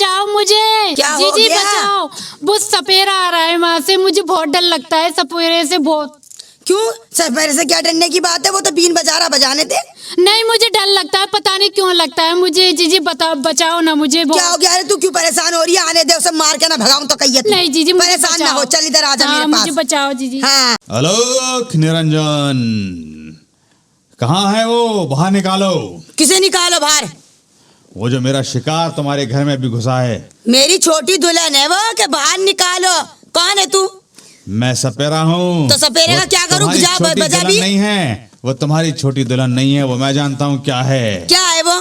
बचाओ मुझे। क्या हो जीजी गया? बचाओ, वो सपेरा आ रहा है वहाँ से, मुझे बहुत डर लगता है सपेरे से बहुत। क्यों? सपेरे से क्या डरने की बात है, वो तो बीन बजा रहा, बजाने दे। नहीं मुझे डर लगता है, पता नहीं क्यों लगता है मुझे। जीजी बताओ, बचाओ ना मुझे। क्या हो गया? अरे तू क्यों परेशान हो रही है? आने दे उसे, मार के ना भगाऊं तो कहिए। नहीं जीजी मुझे परेशान ना हो, चल इधर आ जा मेरे पास। मुझे बचाओ जीजी। हाँ। आलोक निरंजन, कहाँ है वो? बाहर निकालो। किसे निकालो बाहर? वो जो मेरा शिकार तुम्हारे घर में भी घुसा है। मेरी छोटी दुल्हन है वो, के बाहर निकालो। कौन है तू? मैं सपेरा हूँ। तो सपेरे का क्या करूँ? जा बजा भी। नहीं है वो, तुम्हारी छोटी दुल्हन नहीं है वो, मैं जानता हूँ क्या है। क्या है वो?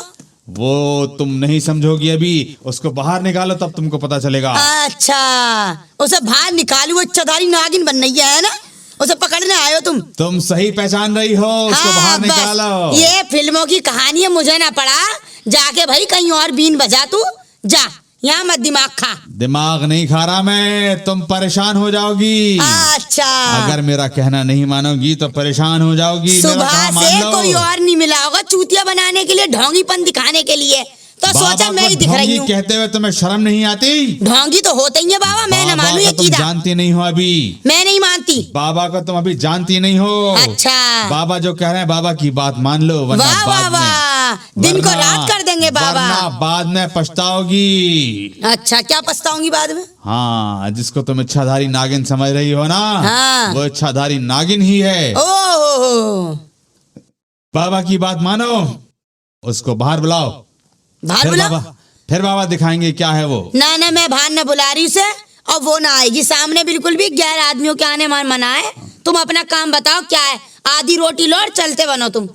वो तुम नहीं समझोगी अभी, उसको बाहर निकालो तब तुमको पता चलेगा। अच्छा, उसे बाहर निकालू? वो इच्छाधारी नागिन बन रही है ना, उसे पकड़ने आए हो तुम? तुम सही पहचान रही हो, उसको बाहर निकालो। ये फिल्मों की कहानी है, मुझे ना पड़ा। जाके भाई कहीं और बीन बजा, तू जा, यहाँ मत दिमाग खा। दिमाग नहीं खा रहा मैं, तुम परेशान हो जाओगी। अच्छा, अगर मेरा कहना नहीं मानोगी तो परेशान हो जाओगी। सुबह से कोई और नहीं मिला होगा चूतिया बनाने के लिए, ढोंगीपन दिखाने के लिए, तो सोचा मैं ही दिख रही हूँ। कहते हुए तुम्हें शर्म नहीं आती? ढोंगी तो होते ही है बाबा, मैं न मानू ये कीड़ा। जानती नहीं हो अभी। मैं नहीं मानती बाबा को, तुम अभी जानती नहीं हो। अच्छा, बाबा जो कह रहे हैं बाबा की बात मान लो, वरना वाह वाह वाह, दिन को रात कर देंगे बाबा। वरना बाद में पछताओगी। अच्छा, क्या पछताऊंगी बाद में? हाँ, जिसको तुम इच्छाधारी नागिन समझ रही हो ना, हाँ। वो इच्छाधारी नागिन ही है। ओह, बाबा की बात मानो, उसको बाहर बुलाओ। बाहर बुला? फिर बाबा दिखाएंगे क्या है वो। ना ना, मैं बाहर न बुला रही उसे, और वो ना आएगी सामने बिल्कुल भी। 11 आदमियों के आने मना है। तुम अपना काम बताओ क्या है? आधी रोटी लो और चलते बनो तुम।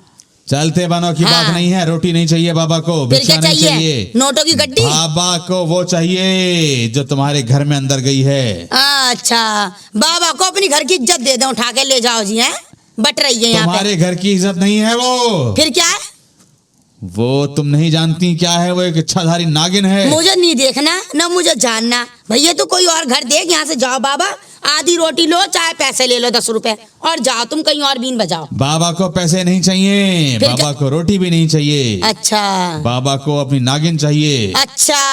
चलते बनो की बात नहीं है, रोटी नहीं चाहिए बाबा को, फिर भिक्षा क्या नहीं चाहिए। नोटों की गड्डी? बाबा को वो चाहिए जो तुम्हारे घर में अंदर गई है। अच्छा, बाबा को अपनी घर की इज्जत दे दो, उठा के ले जाओ जी। हैं, बट रही है यहाँ पे। तुम्हारे घर की इज्जत नहीं है वो। फिर क्या है? वो तुम नहीं जानती क्या है, वो एक इच्छाधारी नागिन है। मुझे नहीं देखना ना मुझे जानना भैया, तो कोई और घर देख। यहाँ से जाओ बाबा, आधी रोटी लो, चाहे पैसे ले लो 10 रुपए, और जाओ तुम कहीं और बीन बजाओ। बाबा को पैसे नहीं चाहिए, बाबा को रोटी भी नहीं चाहिए। अच्छा, बाबा को अपनी नागिन चाहिए। अच्छा,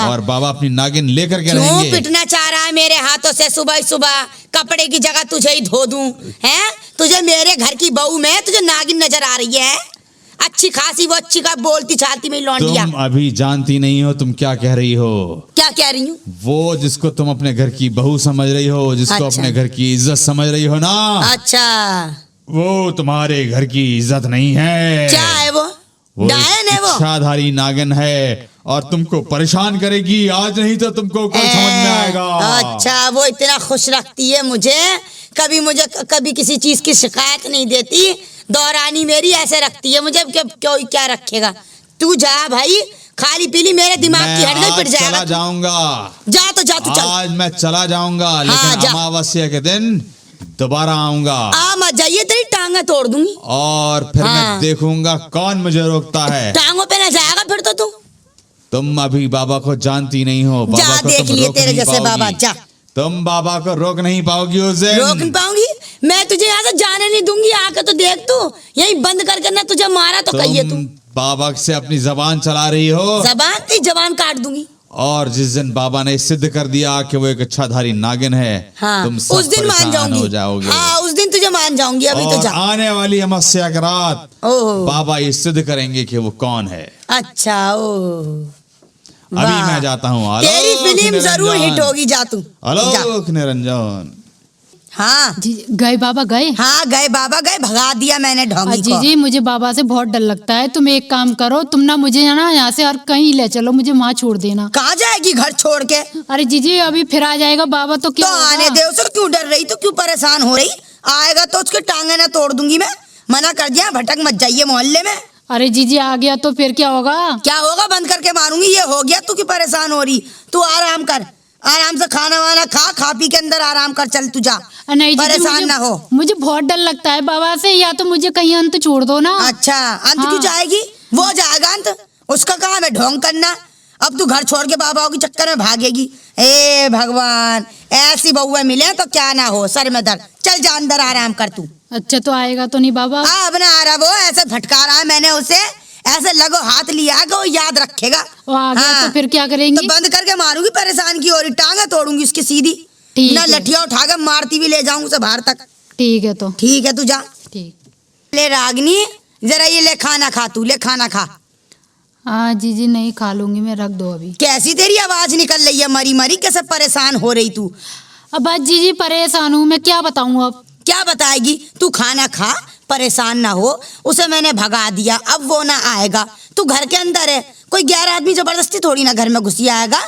और बाबा अपनी नागिन लेकर के क्यों रहेंगे। पिटना चाह रहा है मेरे हाथों से? सुबह सुबह कपड़े की जगह तुझे ही धो दूं? हैं, तुझे मेरे घर की बहू में तुझे नागिन नजर आ रही है? अच्छी खासी वो अच्छी का बोलती चालती में लौंडिया। तुम अभी जानती नहीं हो तुम क्या कह रही हो। क्या कह रही हूँ? वो जिसको तुम अपने घर की बहू समझ रही हो, जिसको अच्छा। अपने घर की इज्जत समझ रही हो ना, अच्छा, वो तुम्हारे घर की इज्जत नहीं है। क्या है वो? डायन है वो? इच्छाधारी नागिन है और तुमको परेशान करेगी। आज नहीं तो तुमको कल समझ में आएगा। अच्छा, वो इतना खुश रखती है मुझे, मुझे कभी किसी चीज की शिकायत नहीं देती। दौरानी मेरी ऐसे रखती है मुझे, क्या रखेगा? तू जा भाई, खाली पीली मेरे दिमाग की हड्डी पिट जाएगा। चला जाऊंगा। जा तो जा, तू चल। आज मैं चला जाऊंगा, लेकिन अमावस्या के दिन दोबारा आऊंगा। आ मत जाइए, तेरी टांगे तोड़ दूंगी। और फिर मैं देखूंगा कौन मुझे रोकता है। टांगों पे ना जाएगा फिर तो तुम अभी बाबा को जानती नहीं हो। बाबा जा, को देख लिए तेरे जैसे बाबा। जा, तुम बाबा को रोक नहीं पाओगी उस दिन। रोक नहीं पाऊंगी मैं तुझे, यहाँ से जाने नहीं दूंगी। आके तो देख, तू यही बंद करके ना तुझे मारा तो कहिए तू। बाबा से अपनी जबान चला रही हो। जबान काट दूंगी। और जिस दिन बाबा ने सिद्ध कर दिया कि वो एक इच्छाधारी नागिन है, हाँ, तुम सब उस दिन मान जाऊंगी। हो जाओगे। हाँ, उस दिन तुझे मान जाऊंगी। अभी और तो जा। आने वाली अमावस्या की रात बाबा ये सिद्ध करेंगे कि वो कौन है। अच्छा, ओह, अभी मैं जाता हूँ। तेरी फिल्म जरूर हिट होगी। जा तू। आलोक निरंजन। हाँ गए बाबा? गए? हाँ गए बाबा, गए। भगा दिया मैंने ढोंगी को। जी मुझे बाबा से बहुत डर लगता है। तुम एक काम करो, तुम ना मुझे ना यहाँ से और कहीं ले चलो, मुझे वहाँ छोड़ देना। कहाँ जाएगी घर छोड़ के? अरे जीजी अभी फिर आ जाएगा बाबा तो क्या तो आने दे उसे। क्यों डर रही? तो क्यों परेशान हो रही? आएगा तो उसके टांगे ना तोड़ दूंगी मैं। मना कर दिया, भटक मत जाइए मोहल्ले में। अरे जीजी आ गया तो फिर क्या होगा? क्या होगा? बंद करके मारूंगी। ये हो गया, तू क्यों परेशान हो रही? तू आराम कर, आराम से खाना वाना खा पी के अंदर आराम कर। चल तू जा, नहीं परेशान ना हो। मुझे बहुत डर लगता है बाबा से। या तो मुझे कहीं अंत छोड़ दो ना। अच्छा, अंत क्यों जाएगी? वो जाएगा अंत, उसका काम है ढोंग करना। अब तू घर छोड़ के बाबाओं के चक्कर में भागेगी। ए भगवान, ऐसी बहुएं मिले तो क्या ना हो, सर में दर्द। चल जा अंदर, आराम कर तू। अच्छा, तो आएगा तो नहीं बाबा? अब ना आ रहा वो, ऐसे भटका रहा है मैंने उसे। ऐसे लगो हाथ लिया कि वो याद रखेगा। वो आ गया हाँ। तो फिर क्या तो करेंगी? बंद करके मारूंगी परेशान की, और टांगे तोड़ूंगी उसकी सीधी, ठीक ना है। लठिया उठा के मारती भी ले जाऊंगी उसे बाहर तक। ठीक है तो ठीक है, तू जा। ठीक। ले रागनी, जरा ये ले खाना खा, तू ले खाना खा। हाँ जीजी नहीं खा लूंगी मैं, रख दो अभी। कैसी तेरी आवाज निकल रही है मरी मरी, कैसे परेशान हो रही तू? अब बस जीजी परेशान हूँ मैं, क्या बताऊँ अब। क्या बताएगी? तू खाना खा, परेशान ना हो। उसे मैंने भगा दिया, अब वो ना आएगा। तू घर के अंदर है, कोई 11 आदमी जबरदस्ती थोड़ी ना घर में घुसी आएगा।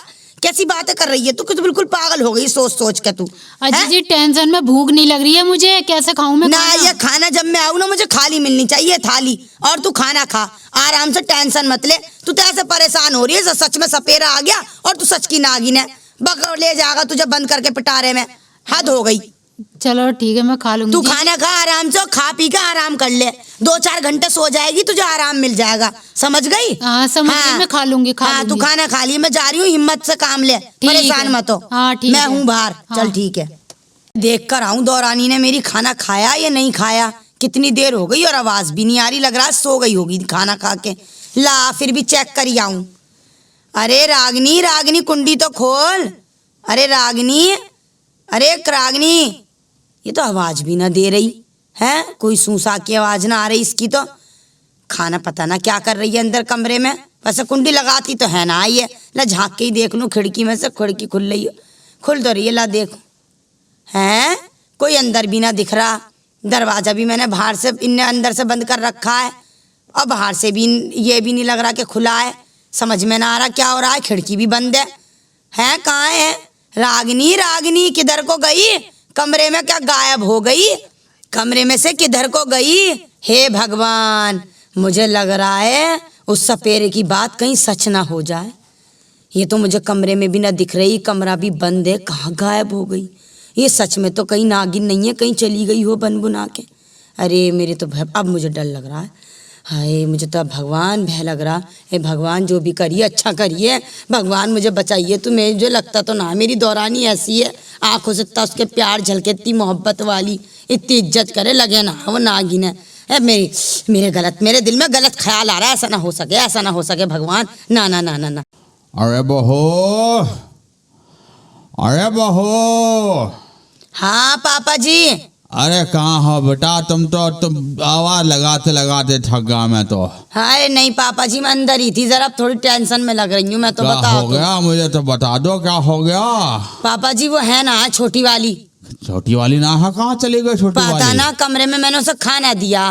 कैसी बातें कर रही है तू? तो बिल्कुल पागल हो गई सोच सोच के तू। हैं? जीजी टेंशन में भूख नहीं लग रही है मुझे, कैसे खाऊं मैं ना खाना? ये खाना जब मैं आऊँ ना, मुझे खाली मिलनी चाहिए थाली, और तू खाना खा आराम से, टेंशन मत ले। तू तो ऐसे परेशान हो रही है, सच में सपेरा आ गया और तू सच की नागिन है। बकरो ले जाएगा तुझे बंद करके पिटारे में, हद हो गई। चलो ठीक है मैं खा लूंगी। तू जी। खाना खा आराम से, खा पी के आराम कर ले, 2-4 घंटे सो जाएगी, तुझे आराम मिल जाएगा, समझ गई? हाँ समझ गई, मैं खा लूंगी हाँ, तू खाना खा ली, मैं जा रही हूँ, हिम्मत से काम ले, परेशान है। मत हो। हाँ, ठीक मैं है। हूँ बाहर। हाँ। चल ठीक है, देख कर आऊं दौरानी ने मेरी खाना खाया या नहीं खाया। कितनी देर हो गई और आवाज भी नहीं आ रही, लग रहा है सो गई होगी खाना खा के। ला फिर भी चेक कर आऊं। अरे रागनी, रागनी कुंडी तो खोल। अरे रागनी, अरे रागनी, ये तो आवाज भी ना दे रही है, कोई सूसा की आवाज ना आ रही इसकी तो। खाना पता ना क्या कर रही है अंदर कमरे में, वैसे कुंडी लगाती तो है ना आई है। ला झाँक के ही देख लूं खिड़की में से, खिड़की खुल रही है, खुल तो रही है, ला देखो। हैं, कोई अंदर भी ना दिख रहा। दरवाजा भी मैंने बाहर से, इनने अंदर से बंद कर रखा है, और बाहर से भी ये भी नहीं लग रहा कि खुला है। समझ में ना आ रहा क्या हो रहा है, खिड़की भी बंद है। हैं, कहाँ है रागनी? रागनी किधर को गई? कमरे में क्या गायब हो गई? कमरे में से किधर को गई? हे भगवान, मुझे लग रहा है उस सपेरे की बात कहीं सच ना हो जाए। ये तो मुझे कमरे में भी ना दिख रही, कमरा भी बंद है, कहाँ गायब हो गई? ये सच में तो कहीं नागिन नहीं है, कहीं चली गई हो बन बुना के। अरे मेरे तो अब मुझे डर लग रहा है। हाय, मुझे तो अब भगवान भय लग रहा। हे भगवान, जो भी करिए अच्छा करिए, भगवान मुझे बचाइए। तुम्हें जो लगता तो ना मेरी दौरानी ऐसी है, आंखों से इतना उसके प्यार झलके, इतनी मोहब्बत वाली, इतनी इज्जत करे, लगे ना वो नागिन है। मेरे दिल में गलत ख्याल आ रहा है। ऐसा ना हो सके, ऐसा ना हो सके भगवान, ना ना ना ना ना। अरे बहू, अरे बहू। हाँ पापा जी। अरे कहाँ हो बेटा? तुम आवाज लगाते लगाते थक गया मैं तो। हाय नहीं पापा जी, मैं अंदर ही थी, जरा थोड़ी टेंशन में लग रही हूँ मैं तो। क्या बताओ हो गया? मुझे तो बता दो क्या हो गया। पापा जी, वो है ना छोटी वाली, छोटी वाली ना है, कहाँ चली गई छोटी पता वाली? ना, कमरे में मैंने उसे खाना दिया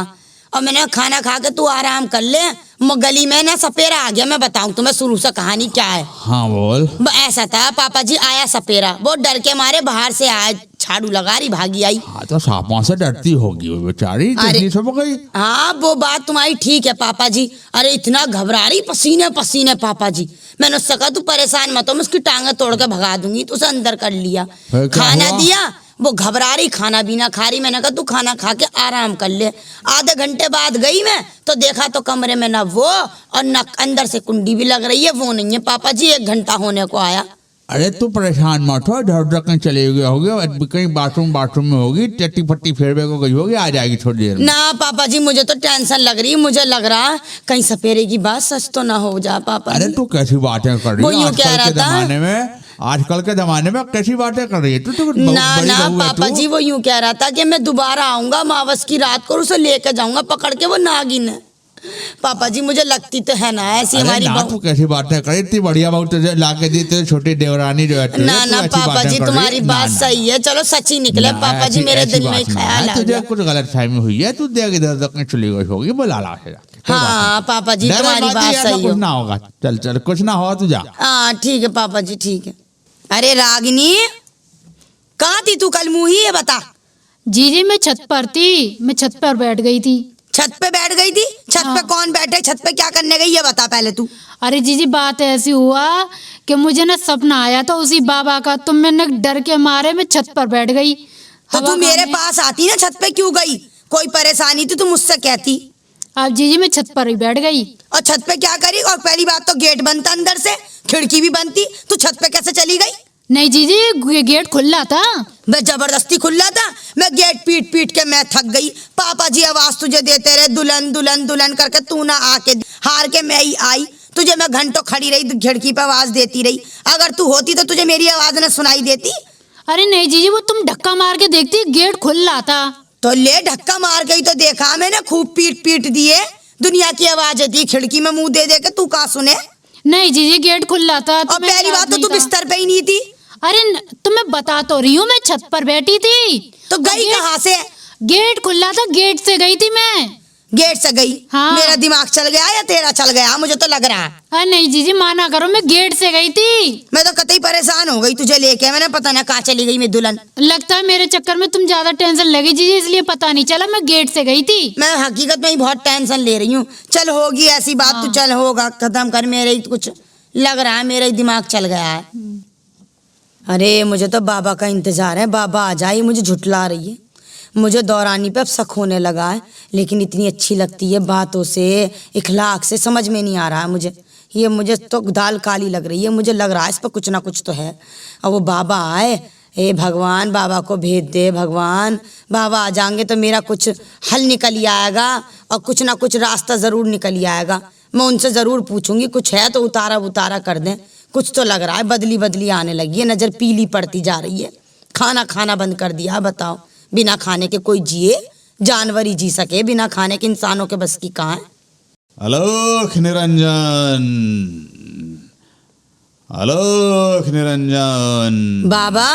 और मैंने खाना खा के तू आराम कर ले, गली में ना सपेरा आ गया। मैं बताऊं तुम्हें शुरू से कहानी क्या है। हाँ बोल। ऐसा था पापा जी, आया सपेरा, वो डर के मारे बाहर से आया, झाड़ू लगा रही, भागी आई। हाँ तो सांपों से डरती होगी वो बेचारी, कितनी सब गई। हाँ वो बात तुम्हारी ठीक है पापा जी। अरे इतना घबरा रही, पसीने पसीने पापा जी। मैंने उससे कहा तू परेशान मत हो, मैं उसकी टांगे तोड़ के भगा दूंगी। तो उसे अंदर कर लिया, फिर क्या खाना हुआ? दिया, वो घबरा रही, खाना भी ना खा रही। मैंने कहा तू खाना खा के आराम कर ले। आधे घंटे बाद गई मैं तो देखा तो कमरे में ना वो, और न अंदर से कुंडी भी लग रही है, वो नहीं है पापा जी। 1 घंटा होने को आया। अरे तू परेशान मत हो, इधर उधर कहीं चले गए होगी, कहीं बाथरूम में होगी, टट्टी फट्टी फेरवे को गई होगी, आ जाएगी थोड़ी देर में। ना पापा जी, मुझे तो टेंशन लग रही, मुझे लग रहा कहीं सपेरे की बात सच तो ना हो जा पापा अरे जी। तू कैसी बातें कर रही वो है यूं कह रहा था। आजकल के जमाने में कैसी बातें कर रही है तू? ना ना पापा जी, वो यूं कह रहा था कि मैं दोबारा आऊंगा अमावस की रात को, उसे लेके जाऊंगा पकड़ के, वो नागिन है। पापा जी मुझे लगती तो है ना ऐसी हमारी ना, तू कैसी बातें कर, इतनी बढ़िया बहू तुझे लाके दी, तेरी छोटी देवरानी जो है। ना ना पापा जी, तुम्हारी बात सही है, चलो सच ही निकले पापा जी, मेरे दिल में ख्याल आ तुझे गया। कुछ गलत फहमी हुई है, तू देख इधर तक चली गई होगी, बुला ला से जाके। हाँ पापा जी, तुम्हारी बात सही कुछ हो। ना होगा, चल चल, कुछ ना हो तू जा। हाँ ठीक है पापा जी, ठीक है। अरे रागिनी, कहाँ थी तू कल? मुँह ही है, बता। जीजी मैं छत पर थी, मैं छत पर बैठ गई थी। छत पे बैठ गई थी? छत पे हाँ। कौन बैठे, छत पे क्या करने गई, ये बता पहले तू। अरे जीजी बात ऐसी हुआ कि मुझे ना सपना आया था उसी बाबा का, तो मैंने डर के मारे मैं छत पर बैठ गई। तो हवा तू मेरे खाने। पास आती ना, छत पे क्यों गई? कोई परेशानी थी तो मुझसे कहती। अब जीजी मैं छत पर ही बैठ गई। और छत पे क्या करी? और पहली बात तो गेट बंद था अंदर से, खिड़की भी बंद थी, तू छत पे कैसे चली गई? नहीं जीजी गेट खुला था। मैं जबरदस्ती खुला था, मैं गेट पीट पीट के मैं थक गई। पापा जी आवाज तुझे देते रहे दुल्हन दुल्हन दुल्हन करके, तू ना आके, हार के मैं ही आई। तुझे मैं घंटों खड़ी रही, खिड़की पे आवाज देती रही। अगर तू होती तो तुझे मेरी आवाज न सुनाई देती? अरे नहीं जीजी, वो तुम धक्का मार के देखती, गेट खुल रहा था। तो ले धक्का मार के ही तो देखा मैंने, खूब पीट पीट दिए। दुनिया की आवाज दी, खिड़की में मुंह दे दे के तू कहाँ सुने? नहीं जीजी, गेट खुल रहा था। और तुम्हें पहली याद बात तो नहीं तू था। बिस्तर पे ही नहीं थी। अरे तो मैं बता तो रही हूँ, मैं छत पर बैठी थी। तो गई कहाँ से? गेट खुला था, गेट से गई थी मैं। गेट से गई? हाँ। मेरा दिमाग चल गया या तेरा चल गया? मुझे तो लग रहा है। अरे नहीं जीजी, माना करो, मैं गेट से गई थी। मैं तो कतई परेशान हो गई तुझे लेके। मैंने पता ना कहाँ चली गई मैं दुल्हन। लगता है मेरे चक्कर में तुम ज्यादा टेंशन लगी जीजी, इसलिए पता नहीं चला। मैं गेट से गई थी। मैं हकीकत में ही बहुत टेंशन ले रही हूँ। चल होगी ऐसी बात। हाँ। तू चल होगा, खत्म कर। मेरे ही कुछ लग रहा है, मेरा ही दिमाग चल गया है। अरे मुझे तो बाबा का इंतजार है, बाबा आ जाए। मुझे झुठला रही है। मुझे दौरानी पे अब शक होने लगा है, लेकिन इतनी अच्छी लगती है बातों से, इखलाक से, समझ में नहीं आ रहा है मुझे। ये मुझे तो दाल काली लग रही है। मुझे लग रहा है इस पर कुछ ना कुछ तो है। और वो बाबा आए, ए भगवान बाबा को भेज दे भगवान। बाबा आ जाएंगे तो मेरा कुछ हल निकल ही आएगा और कुछ ना कुछ रास्ता ज़रूर निकल ही आएगा। मैं उनसे ज़रूर पूछूंगी, कुछ है तो उतारा उतारा कर दें। कुछ तो लग रहा है, बदली बदली आने लगी है, नज़र पीली पड़ती जा रही है। खाना खाना बंद कर दिया। बताओ, बिना खाने के कोई जिए? जानवर ही जी सके, बिना खाने के इंसानों के बस की कहाँ है? आलोक निरंजन, आलोक निरंजन। बाबा,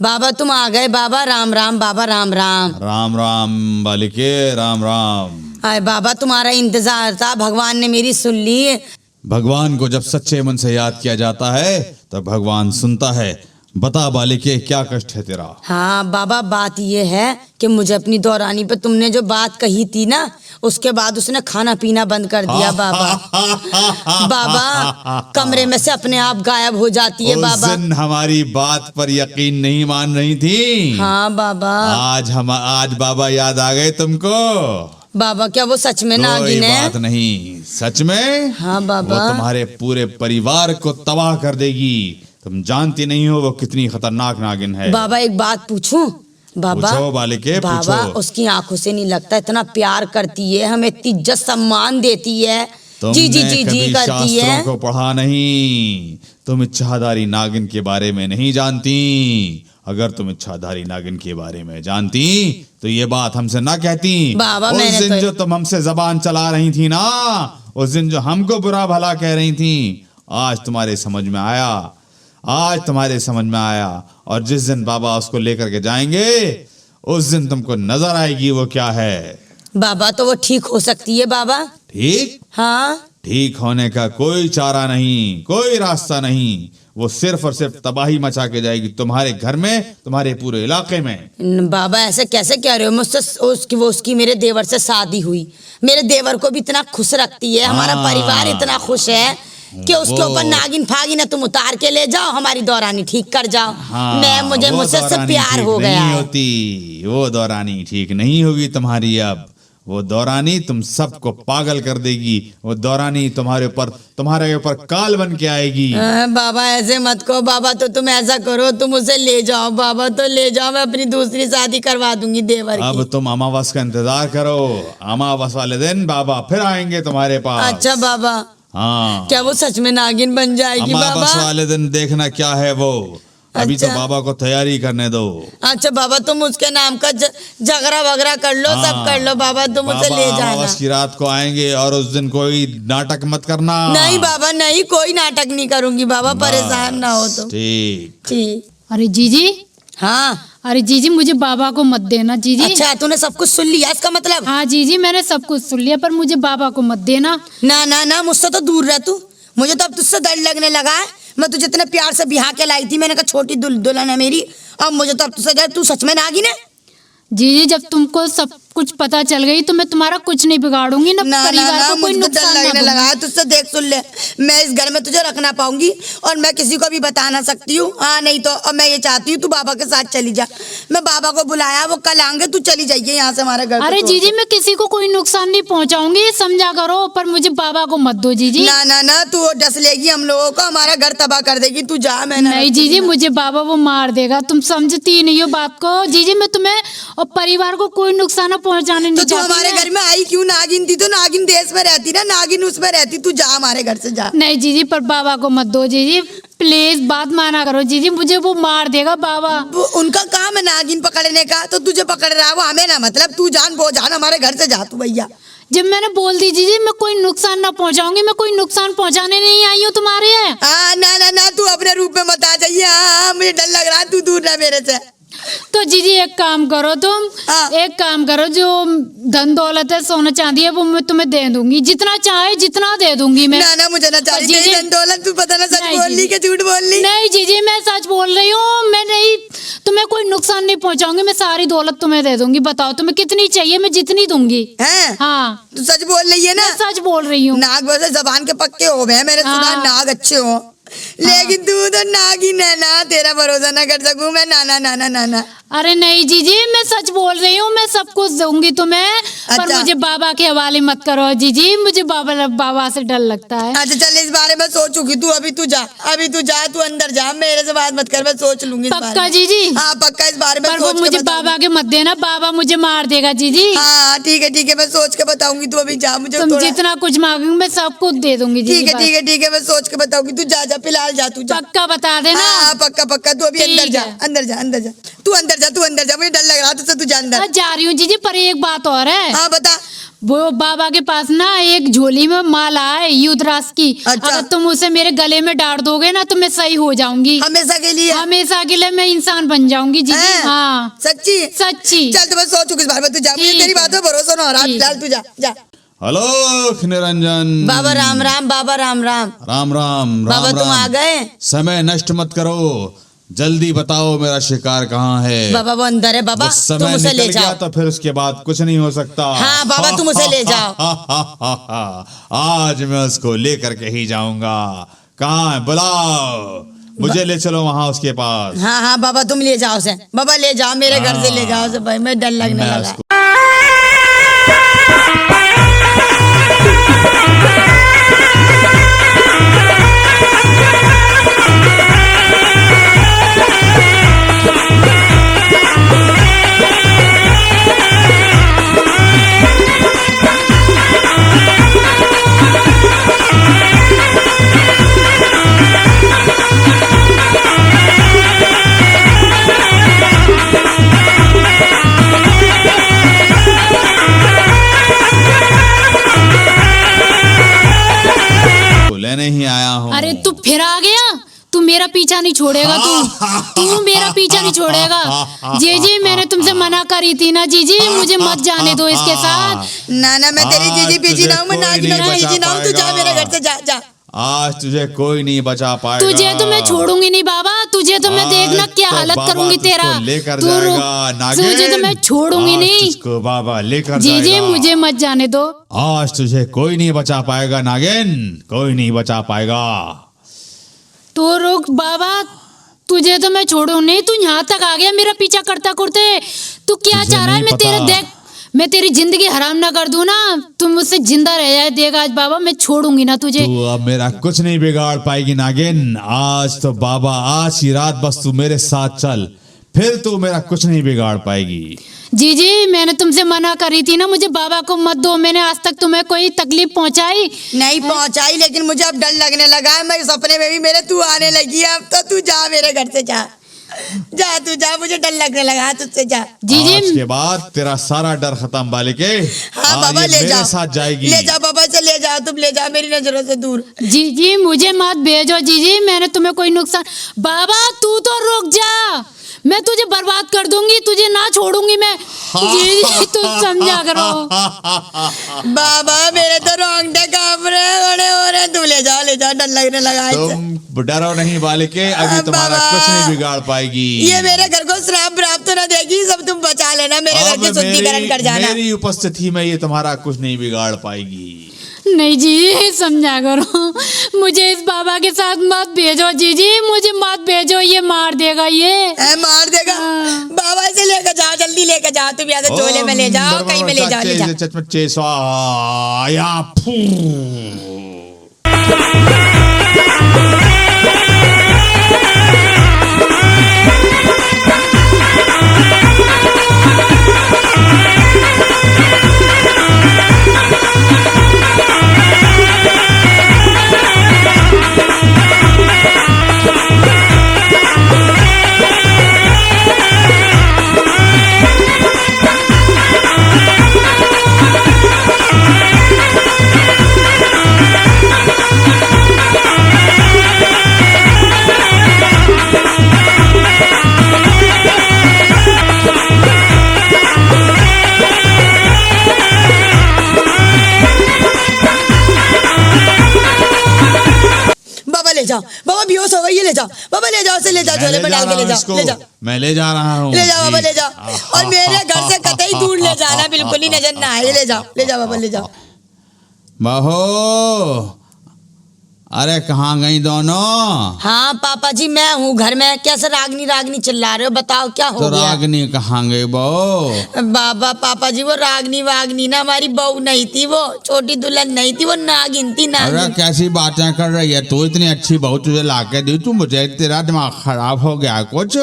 बाबा तुम आ गए। बाबा राम राम। बाबा राम राम। राम राम बालिके, राम राम। आए बाबा, तुम्हारा इंतजार था, भगवान ने मेरी सुन ली। भगवान को जब सच्चे मन से याद किया जाता है तो भगवान सुनता है। बता बालिके, क्या कष्ट है तेरा? हाँ बाबा, बात ये है कि मुझे अपनी दौरानी पे तुमने जो बात कही थी ना, उसके बाद उसने खाना पीना बंद कर दिया बाबा। बाबा कमरे में से अपने आप गायब हो जाती है उस बाबा। दिन हमारी बात पर यकीन नहीं मान रही थी। हाँ बाबा। आज बाबा याद आ गए तुमको? बाबा क्या वो सच में कोई नागिन है? बात नहीं, सच में हाँ बाबा। वो तुम्हारे पूरे परिवार को तबाह कर देगी। तुम जानती नहीं हो वो कितनी खतरनाक नागिन है। बाबा एक बात पूछूं? बाबा, पूछो बालिके, बाबा पूछो। उसकी आंखों से नहीं लगता इतना प्यार करती है, हमें इतनी इज्जत सम्मान देती है, तुमने जी जी जी जी कभी करती है। शास्त्रों को पढ़ा नहीं। तुम इच्छाधारी नागिन के बारे में नहीं जानती। अगर तुम इच्छाधारी नागिन के बारे में जानती तो ये बात हमसे ना कहती। बाबा, उस मैंने दिन तो- जो तुम हमसे जबान चला रही थी ना, उस दिन जो हमको बुरा भला कह रही थी, आज तुम्हारे समझ में आया। आज तुम्हारे समझ में आया। और जिस दिन बाबा उसको लेकर के जाएंगे, उस दिन तुमको नजर आएगी वो क्या है। बाबा तो वो ठीक हो सकती है बाबा? ठीक? हाँ। ठीक होने का कोई चारा नहीं, कोई रास्ता नहीं। वो सिर्फ और सिर्फ तबाही मचा के जाएगी तुम्हारे घर में, तुम्हारे पूरे इलाके में। बाबा ऐसे कैसे कह रहे हो? मुझसे उसकी मेरे देवर से शादी हुई। मेरे देवर को भी इतना खुश रखती है, हमारा हाँ। परिवार इतना खुश है कि उसके वो- ऊपर नागिन फागिन है, तुम उतार के ले जाओ, हमारी दौरानी ठीक कर जाओ। मुझे वो मुझसे दौरानी प्यार ठीक हो गया नहीं है। होती। वो दौरानी ठीक नहीं होगी तुम्हारी अब। वो दौरानी तुम सबको पागल कर देगी। वो दौरानी तुम्हारे ऊपर काल बन के आएगी। बाबा ऐसे मत कहो बाबा, तो तुम ऐसा करो, तुम उसे ले जाओ बाबा, तो ले जाओ, मैं अपनी दूसरी शादी करवा दूंगी देवर की। अब तुम अमावस का इंतजार करो। अमावस वाले दिन बाबा फिर आएंगे तुम्हारे पास। अच्छा बाबा, हाँ, क्या वो सच में नागिन बन जाएगी अमावस बाबा? वाले दिन देखना क्या है वो। अभी तो अच्छा। बाबा को तैयारी करने दो। अच्छा बाबा, तुम उसके नाम का झगड़ा वगड़ा कर लो, सब हाँ। कर लो बाबा, तुम उसे बाबा ले जाना। अमावस की रात को आएंगे और उस दिन कोई नाटक मत करना। नहीं बाबा नहीं, कोई नाटक नहीं करूंगी बाबा, परेशान ना हो तुम। ठीक। ठीक। अरे जीजी, हाँ। अरे जीजी, मुझे बाबा को मत देना जीजी। अच्छा तूने सब कुछ सुन लिया इसका मतलब? हाँ जीजी, मैंने सब कुछ सुन लिया, पर मुझे बाबा को मत देना। ना ना ना, मुझसे तो दूर रह तू। मुझे तो अब तुझसे डर लगने लगा है। मैं तुझे इतने प्यार से बिहा के लाई थी, मैंने कहा छोटी दुल्हन है मेरी। अब मुझे तो अब तुझसे डर। तू सच में नागिन है? जीजी, जब तुमको सब कुछ पता चल गई तो मैं तुम्हारा कुछ नहीं बिगाड़ूंगी, ना ना ना परिवार ना, को कोई मुझे तो डर नुकसान ना लगने दूंगी। लगा है तुझसे। देख सुन ले, मैं इस घर में तुझे रख ना पाऊंगी और मैं किसी को भी बता ना सकती हूँ। हाँ नहीं तो अब मैं ये चाहती हूँ तू बाबा के साथ चली जा। मैं बाबा को बुलाया, वो कल आएंगे, तू चली जाइए यहाँ से हमारे घर को अरे छोड़ जीजी, के। मैं किसी को कोई नुकसान नहीं पहुंचाऊंगी, ये समझा करो, पर मुझे बाबा को मत दो जीजी। ना ना ना, तू डस लेगी हम लोगों को, हमारा घर तबाह कर देगी। तू जा। मैं नहीं जीजी, मुझे बाबा वो मार देगा, तुम समझती नहीं हो बात को। जीजी मैं तुम्हें और परिवार को कोई नुकसान पहुंचाने तो नहीं तू चाहती हमारे मैं। घर में आई क्यों? नागिन थी तो नागिन देश में रहती ना, नागिन उसमें रहती। तू जा हमारे घर से जा। नहीं जीजी, पर बाबा को मत दो जीजी, प्लीज बात माना करो जीजी, मुझे वो मार देगा बाबा। वो उनका काम है नागिन पकड़ने का, तो तुझे पकड़ रहा है वो, हमें ना मतलब। तू जान वो जान, हमारे घर से जा तू भैया। जब मैंने बोल दी जीजी मैं कोई नुकसान ना पहुंचाऊंगी, मैं कोई नुकसान पहुंचाने नहीं आई हूँ तुम्हारे। हाँ ना ना ना, तू अपने रूप में मत आ जाइए। हाँ मुझे डर लग रहा है, तू दूर रह मेरे से। तो जीजी एक काम करो तुम, हाँ। एक काम करो, जो धन दौलत है सोना चांदी है वो मैं तुम्हें दे दूंगी, जितना चाहे जितना दे दूंगी मैं। ना ना मुझे ना चाहिए जीजी- तेरी धन दौलत। तू पता ना सच नहीं बोल ली जीजी। कि झूठ बोल ली? नहीं जीजी मैं सच बोल रही हूँ, मैं नहीं, तुम्हें कोई नुकसान नहीं पहुंचाऊंगी, मैं सारी दौलत तुम्हें दे दूंगी। बताओ तुम्हें कितनी चाहिए, मैं जितनी दूंगी। हैं? हाँ तू सच बोल रही है ना? मैं सच बोल रही हूँ। नाग वैसे जबान के पक्के हो गए हैं, मैंने सुना है हाँ। नाग अच्छे हो, लेकिन तू तो नागिन है ना, तेरा भरोसा ना कर सकूं मैं। ना ना ना ना ना ना। अरे नहीं जीजी मैं सच बोल रही हूँ, मैं सब कुछ दूंगी तुम्हें, पर अच्छा। मुझे बाबा के हवाले मत करो जीजी, मुझे बाबा से डर लगता है। अच्छा चल, इस बारे में सोचूंगी। तू अभी तू जा, अभी तू जा, तू अंदर जा, मेरे से बात मत कर, मैं सोच लूंगी इस बारे पक्का में। जीजी? हाँ पक्का, इस बारे में पर वो सोच के मुझे बताऊंगी। बाबा के मत देना, बाबा मुझे मार देगा जीजी। हाँ ठीक है, मैं सोच के बताऊंगी। तू अभी जा, मुझे तुम थोड़ा। जितना कुछ मांगोगे मैं सब कुछ दे दूंगी जीजी। ठीक है, मैं सोच के बताऊंगी। तू जा जा, फिलहाल जा, तू जा। पक्का बता देना। हाँ पक्का, तू अभी ठीक अंदर जा, है। अंदर जा, अंदर जा। तू अंदर जा, मुझे डर लग रहा है तुझसे। तू जा अंदर। मैं जा रही हूँ जीजी, पर एक बात और है। हाँ बता। वो बाबा के पास ना एक झोली में माला है युद्रास की, अच्छा। अगर तुम उसे मेरे गले में डाल दोगे ना तो मैं सही हो जाऊंगी, हमेशा के लिए? हमेशा के लिए मैं इंसान बन जाऊंगी जीजी। हैं? हाँ सच्ची? सच्ची। चल तो मैं सोचूंगी इस बारे में। तू जा, मुझे ठीक तेरी है। बात पे भरोसा ना हो रहा। ठीक। फिलहाल तू जा जा। हेलो निरंजन। बाबा राम राम, बाबा राम राम। राम राम। बाबा तुम आ गए? समय नष्ट मत करो, जल्दी बताओ मेरा शिकार कहाँ है। बाबा वो अंदर है। बाबा वो तुम समय उसे ले निकल गया जाओ। तो फिर उसके बाद कुछ नहीं हो सकता। हाँ बाबा तुम उसे ले जाओ। आज मैं उसको लेकर के ही जाऊंगा। कहाँ है? बुलाओ, मुझे ले चलो वहां उसके पास। हाँ बाबा तुम ले जाओ उसे। बाबा ले जाओ, मेरे घर से ले जाओ उसे भाई, मैं डर लगने मैं लगा। उसको लेने ही आया हूँ। अरे तू फिर आ गया, तू मेरा पीछा नहीं छोड़ेगा, तू मेरा पीछा नहीं छोड़ेगा। जीजी मैंने तुमसे मना करी थी ना जीजी, मुझे मत जाने दो इसके साथ। ना ना मैं तेरी जीजी पीछी ना हूँ, मैं नागिन कोई नहीं पीछी ना हूँ। तू बचा जा मेरे घर से, जा जा। आज तुझे कोई नहीं बचा पाएगा। तुझे तो मैं छोड़ूंगी नहीं बाबा, तुझे तो मैं आज देखना क्या तो हालत बाबा करूंगी तुझको तेरा। लेकर तू रुक, जाएगा नागिन। तुझे तो मैं छोड़ूंगी आज नहीं तुझको बाबा लेकर जीजी, जाएगा। मुझे मत जाने दो। आज तुझे कोई नहीं बचा पाएगा नागिन, कोई नहीं बचा पाएगा। तू रुक बाबा, तुझे तो मैं छोड़ू नहीं। तू यहाँ तक आ गया मेरा पीछा करता करते, तू क्या तुझे चाह रहा है? नहीं मैं तेरे पता। देख, मैं तेरी जिंदगी हराम ना कर दूं ना, तुम मुझसे जिंदा रह जाए। देख आज बाबा मैं छोड़ूंगी ना तुझे। तू अब मेरा कुछ नहीं बिगाड़ पाएगी नागिन। आज तो बाबा, आज की रात बस तू मेरे साथ चल, फिर तू मेरा कुछ नहीं बिगाड़ पाएगी। जीजी मैंने तुमसे मना करी थी ना, मुझे बाबा को मत दो। मैंने आज तक तुम्हें कोई तकलीफ पहुंचाई? नहीं पहुंचाई, लेकिन मुझे अब डर लगने लगा है। मैं सपने में भी मेरे तू आने लगी है। अब तो तू जा मेरे घर से, जा जा, तू जा, मुझे डर लगने लगा है तुझसे। जा जीजी आज के बाद तेरा सारा डर खत्म बालिके। हाँ आज बाबा ये ले मेरे जाओ, साथ जाएगी। ले जाओ बाबा से, ले जाओ, तुम ले जाओ मेरी नजरों से दूर। जीजी मुझे मत भेजो जीजी, मैंने तुम्हें कोई नुकसान। बाबा तू तो रुक जा, मैं तुझे बर्बाद कर दूंगी, तुझे ना छोड़ूंगी मैं। जीजी तू समझा करो। बाबा मेरे तो रोंगटे कांप रहे, बड़े हो रहे। तुम ले जाओ, ले जाओ, डर लगने लगा है इससे। तुम डरो नहीं बालिके, अभी तुम्हारा बाबा, कुछ नहीं बिगाड़ पाएगी। ये मेरे घर को श्राप प्राप्त तो ना देगी। सब तुम बचा लेना, मेरे घर के शुद्धिकरण कर जाना। मेरी उपस्थिति में ये तुम्हारा कुछ नहीं बिगाड़ पाएगी। नहीं जी समझा करो, मुझे इस बाबा के साथ मत भेजो जीजी, मुझे मत भेजो, ये मार देगा ये। मार देगा? बाबा से लेकर जाओ, जल्दी लेकर जाओ। तुम यहाँ से झोले में ले जाओ, कहीं में ले जाओ, ले जाओ। जाओ। जाओ बाबा, बेहोश हो गई है, ले जाओ बाबा, ले जाओ, उसे ले जाओ, झोले में डाल के ले जाओ, ले जाओ, मैं ले जा रहा हूँ, ले जाओ बाबा, ले जाओ। और मेरे घर से कतई दूर ले जाना, बिल्कुल ही नजर ना आए, ले जाओ, ले जाओ बाबा, ले जाओ। बहू, अरे कहाँ गई दोनों? हाँ पापा जी, मैं हूँ घर में। कैसे रागनी रागनी चिल्ला रहे हो, बताओ क्या हो तो गया? रागनी कहाँ गई बहू? बाबा पापा जी, वो रागनी वागनी ना हमारी बहू नहीं थी, वो छोटी दुल्हन नहीं थी, वो नागिन थी, अरे नागिन। कैसी बातें कर रही है तू? इतनी अच्छी बहू तुझे लाके दी, तू मुझे, तेरा दिमाग खराब हो गया कुछ?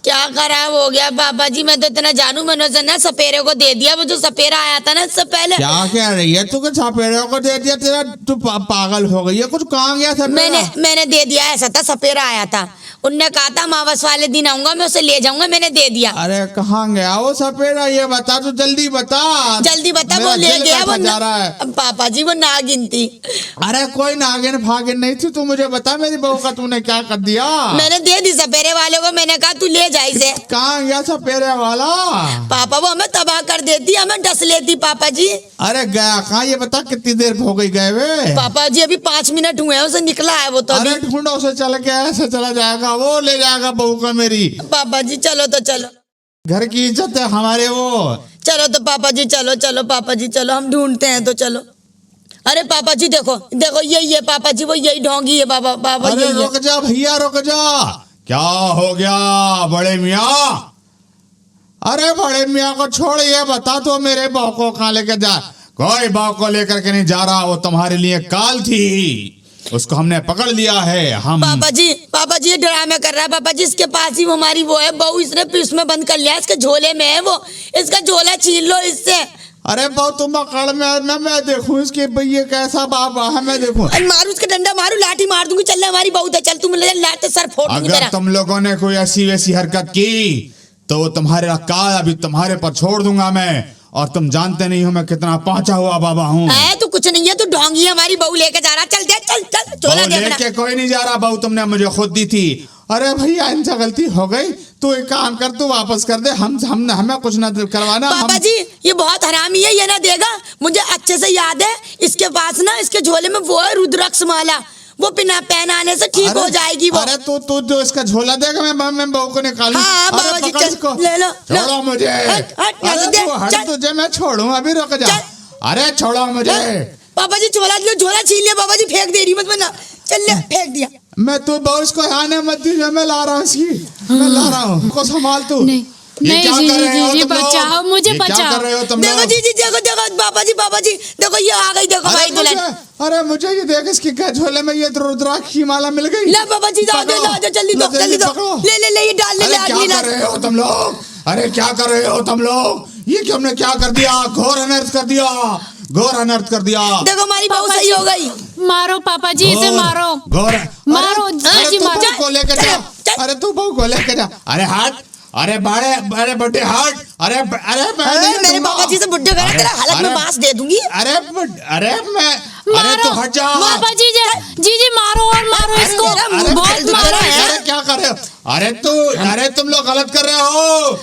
क्या खराब हो गया पापा जी? मैं तो इतना जानू, मैंने उसे ना सपेरे को दे दिया, वो जो सपेरा आया था ना इससे पहले। क्या कह रही है तू? कुछ सपेरे को दे दिया? तेरा तू पागल हो गई है? कुछ कहाँ गया था? मैंने दे दिया, ऐसा था, सपेरा आया था, उनने कहा था अमावस वाले दिन आऊंगा, मैं उसे ले जाऊंगा, मैंने दे दिया। अरे कहाँ गया वो सपेरा? ये बता, तू जल्दी बता, जल्दी बता। वो ले गया वो पापा जी, वो नागिन थी। अरे कोई नागिन फागिन नहीं थी, तू मुझे बता मेरी बहू का तूने क्या कर दिया? मैंने दे दी सपेरे वाले को, मैंने कहा तू ले जा इसे। कहाँ गया सपेरे वाला? पापा वो हमें तबाह कर देती, हमें डस लेती पापा जी। अरे गया कहाँ? ये बता कितनी देर हो गई गए वे? पापा जी अभी 5 मिनट हुए हैं, उसे निकला है वो तो अरे अभी। ढूंढो उसे, चल के ऐसे चला जाएगा वो, ले जाएगा बहू का मेरी। पापा जी चलो तो चलो, घर की इज्जत है हमारे वो। चलो तो पापा जी, चलो चलो पापा जी, चलो हम ढूंढते हैं तो चलो। अरे पापा जी देखो देखो, यही है पापा जी, वो यही ढोंगी है बाबा, बाबा अरे यही है। रुक जा भैया, रुक जा। क्या हो गया बड़े मियाँ? अरे बड़े मियाँ को छोड़, ये बता तो मेरे बहू को कहाँ लेके जा? कोई बहू को लेकर के नहीं जा रहा, वो तुम्हारे लिए काल थी, उसको हमने पकड़ लिया है। हम पापा जी ये ड्रामे कर रहा है पापा जी, इसके पास ही वो हमारी वो है बहू, इसने इसमें बंद कर लिया, इसके झोले में है वो, इसका झोला छीन लो इससे। अरे बहू तुम अकड़ में ना, मैं देखूं इसके भैया कैसा बाबा है, मैं देखूं। अरे मारू उसका डंडा, मारू, लाठी मार दूंगी। चल हमारी बहू है, चल तुम लाते सर फोड़ दूंगी अगर तेरा। तुम लोगों ने कोई ऐसी वैसी हरकत की तो तुम्हारे काल अभी तुम्हारे पर छोड़ दूंगा मैं, और तुम जानते नहीं हो मैं कितना पहुंचा हुआ बाबा हूँ। तू कुछ नहीं है, तू ढोंगी है, हमारी बहू लेके जा रहा। चल दे, चल चल, झोला बहू दे अपना। लेके कोई नहीं जा रहा, बहू तुमने मुझे खुद दी थी। अरे भैया इनसे गलती हो गई, तू एक काम कर, तू वापस कर दे, हम हमें कुछ ना करवाना। पापा जी ये बहुत हरामी है, ये ना देगा। मुझे अच्छे से याद है, इसके पास ना, इसके झोले में वो है रुद्राक्ष माला, वो बिना पहनाने से ठीक हो जाएगी वो। अरे तू जो इसका झोला देगा, मैं बहू को निकालू। हाँ बाबा जी, चल ले लो, छोड़ो मुझे। चल तुझे मैं छोड़ू, अभी रुक जा। चल। अरे छोड़ो मुझे। पापा जी झोला छीन लिया पापा जी, फेंक दे रही मत बना। चल ले, फेंक दिया। मैं तू बहू इसको आने मत दीजिए, मैं ला रहा हूँ इसकी, मैं ला रहा हूँ, को संभाल तू। नहीं नहीं क्या जी कर रहे हो जी तुम लोग? बचाओ मुझे, ये क्या बचाओ। कर रहे हो तुम देखो लोग? जी देखो पापा जी देखो ये आ गई, देखो भाई दुल्हन। अरे मुझे ये देख, इसके क्या झोले में ये रुद्राक्ष की माला मिल गई। ले पापा जी, जाओ जल्दी दो, जल्दी दो। ले ये डाल ले, अरे क्या आदमी कर रहे हो तुम लोग? अरे क्या कर रहे हो तुम लोग? ये कि हमने क्या कर दिया? घोर अनर्थ कर दिया, घोर अनर्थ कर दिया। देखो हमारी बहू सही हो गई। मारो पापा जी, इसे मारो, घोर मारो जी, तू मारो। बहू को लेकर जा, अरे तू बहू को लेकर जा। अरे हट, अरे बड़े बड़े हट। अरे मेरे पापा जी से बुड्ढे करा, तेरा हलक में बांस दे दूंगी। अरे मारो तू हट जा। पापा जी, जी मारो और मारो इसको, बहुत मारो है। अरे क्या कर रहे हो? अरे तुम लोग गलत कर रहे हो।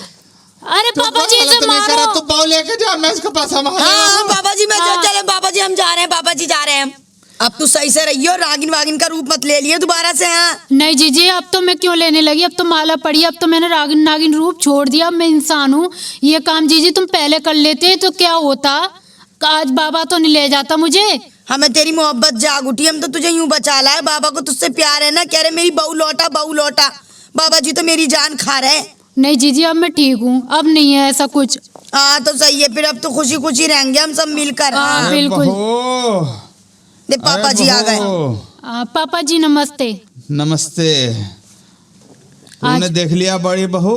अरे पापा जी इसे मारो। तू बहू लेके जा, मैं इसके पास हाँ पापा जी, मैं चले पापा जी, हम जा रहे हैं पापा जी, जा रहे हैं। अब तू सही से रहियो, रागिन वागिन का रूप मत ले लिए दोबारा से। हाँ नहीं जी अब तो मैं क्यों लेने लगी, अब तो माला पड़ी, अब तो मैंने रागिन नागिन रूप छोड़ दिया, अब मैं इंसान हूँ। ये काम जी तुम पहले कर लेते तो क्या होता, आज बाबा तो नहीं ले जाता मुझे। हमें तेरी मोहब्बत जाग उठी, हम तो तुझे यूं बचा लाए। बाबा को तुझसे प्यार है ना, कह रहे मेरी बहू लौटा, बहू लौटा। बाबा जी तो मेरी जान खा रहे। नहीं जी अब मैं ठीक हूँ, अब नहीं है ऐसा कुछ। हाँ तो सही है, फिर अब तो खुशी खुशी रहेंगे हम सब मिलकर। हाँ बिल्कुल। दे पापा जी आ गए। पापा जी नमस्ते। नमस्ते। तूने देख लिया बड़ी बहू,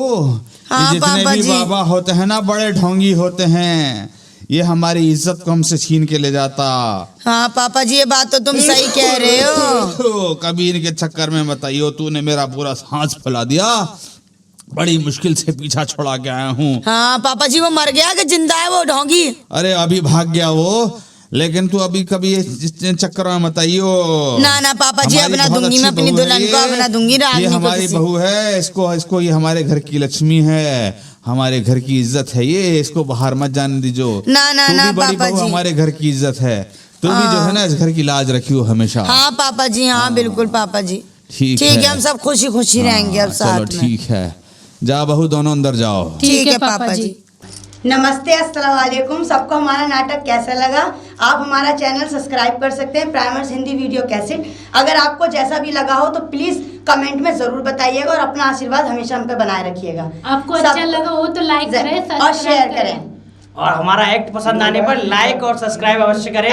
हाँ, जितने पापा भी जी। बाबा होते हैं ना, बड़े ढोंगी होते हैं। ये हमारी इज्जत को हमसे छीन के ले जाता। हाँ पापा जी ये बात तो तुम सही कह रहे हो। कभी इनके चक्कर में बताइयो, तूने मेरा पूरा सांस फैला दिया। बड़ी मुश्किल से पीछा छोड़ा के आया हूँ। हाँ पापा जी वो मर गया कि जिंदा है वो ढोंगी? अरे अभी भाग गया वो, लेकिन तू अभी कभी इस चक्कर में बताइयो। ना पापा जी अपना दूंगी, मैं अपनी दुल्हन को अपना दूंगी। ये हमारी बहू है, इसको ये हमारे घर की लक्ष्मी है, हमारे घर की इज्जत है ये, इसको बाहर मत जाने दीजो। ना तू भी बड़ी पापा बहू जी। हमारे घर की इज्जत है, तू भी जो है ना इस घर की लाज रखियो हमेशा। हाँ पापा जी, हाँ बिल्कुल पापा जी। ठीक ठीक है, हम सब खुशी खुशी रहेंगे अब हाँ, साथ चलो में। ठीक है, जा बहू दोनों अंदर जाओ। ठीक है पापा जी। नमस्ते, अस्सलाम वालेकुम। सबको हमारा नाटक कैसा लगा? आप हमारा चैनल सब्सक्राइब कर सकते हैं, प्राइमर्स हिंदी वीडियो कैसेट। अगर आपको जैसा भी लगा हो तो प्लीज कमेंट में जरूर बताइएगा और अपना आशीर्वाद हमेशा हम पे बनाए रखिएगा। आपको अच्छा लगा हो तो लाइक करें और शेयर करें। और हमारा एक्ट पसंद आने पर लाइक और सब्सक्राइब अवश्य करें।